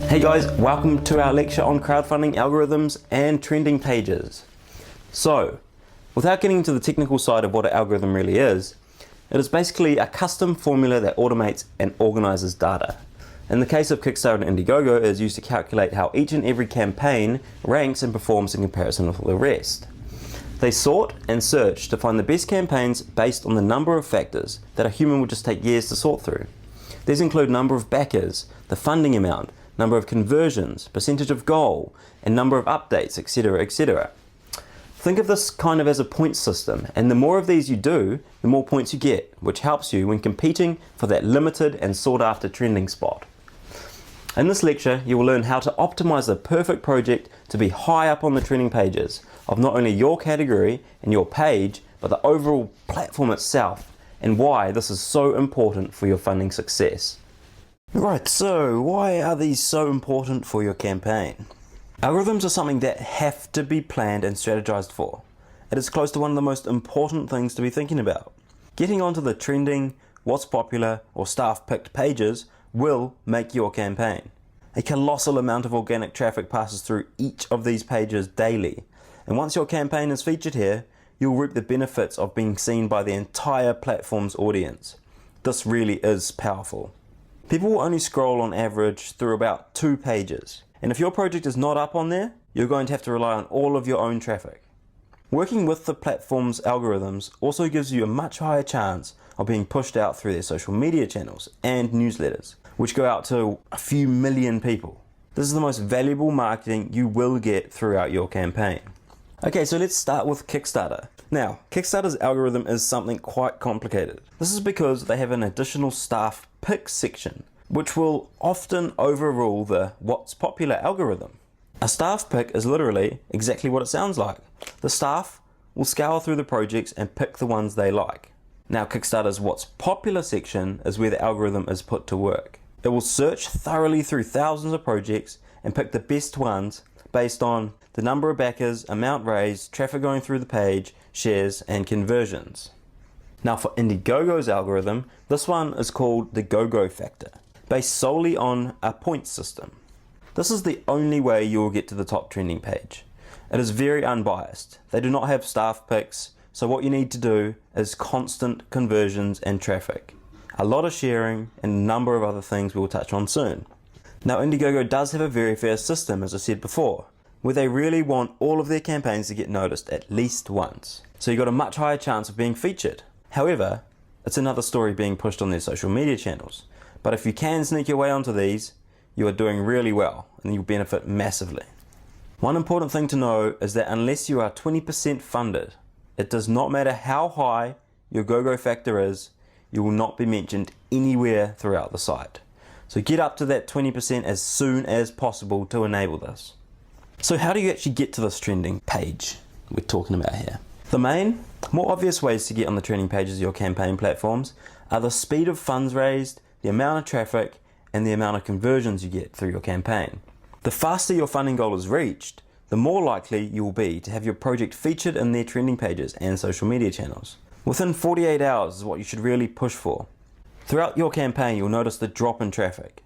Hey guys, welcome to our lecture on crowdfunding algorithms and trending pages. So, without getting into the technical side of what an algorithm really is, it is basically a custom formula that automates and organizes data. In the case of Kickstarter and IndieGoGo, it is used to calculate how each and every campaign ranks and performs in comparison with the rest. They sort and search to find the best campaigns based on the number of factors that a human would just take years to sort through. These include number of backers, the funding amount, number of conversions, percentage of goal, and number of updates, etc., etc. Think of this kind of as a point system, and the more of these you do, the more points you get, which helps you when competing for that limited and sought after trending spot. In this lecture, you will learn how to optimize the perfect project to be high up on the trending pages of not only your category and your page, but the overall platform itself, and why this is so important for your funding success. Right, so why are these so important for your campaign? Algorithms are something that have to be planned and strategized for. It is close to one of the most important things to be thinking about. Getting onto the trending, what's popular, or staff-picked pages will make your campaign. A colossal amount of organic traffic passes through each of these pages daily, and once your campaign is featured here, you'll reap the benefits of being seen by the entire platform's audience. This really is powerful. People will only scroll on average through about 2 pages, and if your project is not up on there, you're going to have to rely on all of your own traffic. Working with the platform's algorithms also gives you a much higher chance of being pushed out through their social media channels and newsletters, which go out to a few million people. This is the most valuable marketing you will get throughout your campaign. Okay, so let's start with Kickstarter. Now, Kickstarter's algorithm is something quite complicated. This is because they have an additional staff pick section, which will often overrule the what's popular algorithm. A staff pick is literally exactly what it sounds like. The staff will scour through the projects and pick the ones they like. Now, Kickstarter's what's popular section is where the algorithm is put to work. It will search thoroughly through thousands of projects and pick the best ones based on the number of backers, amount raised, traffic going through the page, shares, and conversions. Now for IndieGoGo's algorithm, this one is called the GoGo Factor, based solely on a points system. This is the only way you will get to the top trending page. It is very unbiased. They do not have staff picks, so what you need to do is constant conversions and traffic, a lot of sharing, and a number of other things we will touch on soon. Now IndieGoGo does have a very fair system, as I said before, where they really want all of their campaigns to get noticed at least once. So you've got a much higher chance of being featured. However, it's another story being pushed on their social media channels. But if you can sneak your way onto these, you are doing really well and you'll benefit massively. One important thing to know is that unless you are 20% funded, it does not matter how high your GoGo factor is, you will not be mentioned anywhere throughout the site. So get up to that 20% as soon as possible to enable this. So how do you actually get to this trending page we're talking about here? The main, more obvious ways to get on the trending pages of your campaign platforms are the speed of funds raised, the amount of traffic, and the amount of conversions you get through your campaign. The faster your funding goal is reached, the more likely you will be to have your project featured in their trending pages and social media channels. Within 48 hours is what you should really push for. Throughout your campaign, you'll notice the drop in traffic.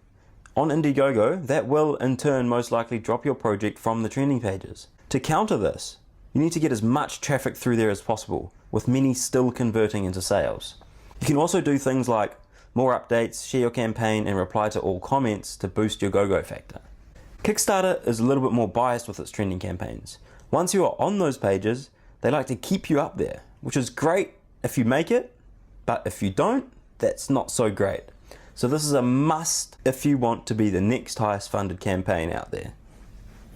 On IndieGoGo, that will in turn most likely drop your project from the trending pages. To counter this, you need to get as much traffic through there as possible, with many still converting into sales. You can also do things like more updates, share your campaign, and reply to all comments to boost your GoGo factor. Kickstarter is a little bit more biased with its trending campaigns. Once you are on those pages, they like to keep you up there, which is great if you make it, but if you don't, that's not so great. So this is a must if you want to be the next highest funded campaign out there.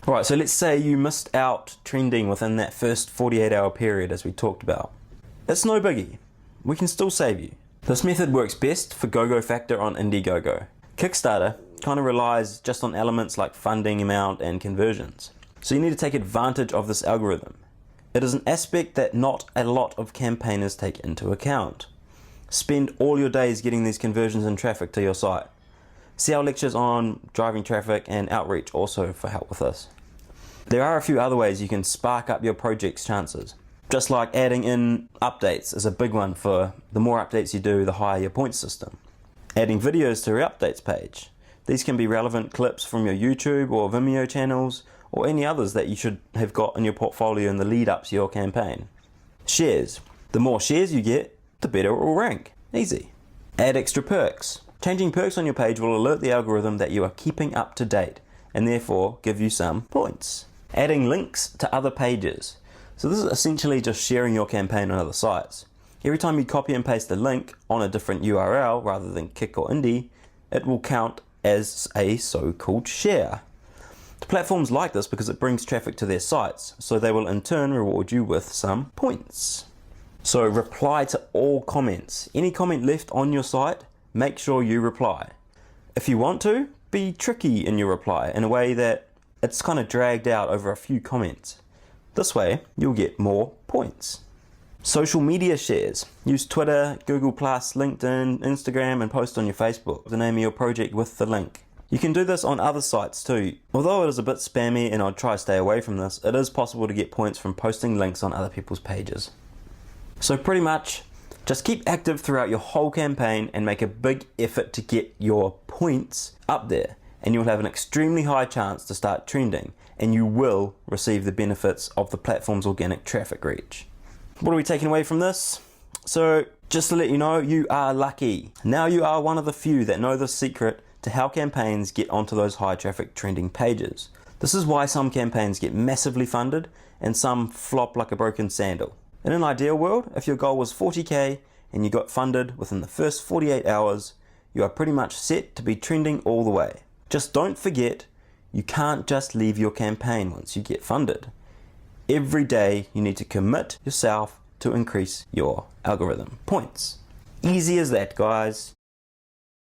Alright, so let's say you missed out trending within that first 48-hour period as we talked about. It's no biggie. We can still save you. This method works best for GoGo Factor on IndieGoGo. Kickstarter kind of relies just on elements like funding amount and conversions. So you need to take advantage of this algorithm. It is an aspect that not a lot of campaigners take into account. Spend all your days getting these conversions and traffic to your site. See our lectures on driving traffic and outreach also for help with this. There are a few other ways you can spark up your project's chances. Just like adding in updates is a big one, for the more updates you do, the higher your point system. Adding videos to your updates page. These can be relevant clips from your YouTube or Vimeo channels, or any others that you should have got in your portfolio in the lead up to your campaign. Shares. The more shares you get, the better it will rank. Easy. Add extra perks. Changing perks on your page will alert the algorithm that you are keeping up to date, and therefore give you some points. Adding links to other pages. So this is essentially just sharing your campaign on other sites. Every time you copy and paste a link on a different URL rather than Kick or Indie, it will count as a so-called share. The platforms like this because it brings traffic to their sites, so they will in turn reward you with some points. So reply to all comments. Any comment left on your site, make sure you reply. If you want to, be tricky in your reply in a way that it's kind of dragged out over a few comments. This way, you'll get more points. Social media shares. Use Twitter, Google+, LinkedIn, Instagram, and post on your Facebook the name of your project with the link. You can do this on other sites too. Although it is a bit spammy and I'd try to stay away from this, it is possible to get points from posting links on other people's pages. So pretty much, just keep active throughout your whole campaign and make a big effort to get your points up there, and you'll have an extremely high chance to start trending, and you will receive the benefits of the platform's organic traffic reach. What are we taking away from this? So just to let you know, you are lucky. Now you are one of the few that know the secret to how campaigns get onto those high traffic trending pages. This is why some campaigns get massively funded and some flop like a broken sandal. In an ideal world, if your goal was 40k and you got funded within the first 48 hours, you are pretty much set to be trending all the way. Just don't forget, you can't just leave your campaign once you get funded. Every day you need to commit yourself to increase your algorithm points. Easy as that, guys.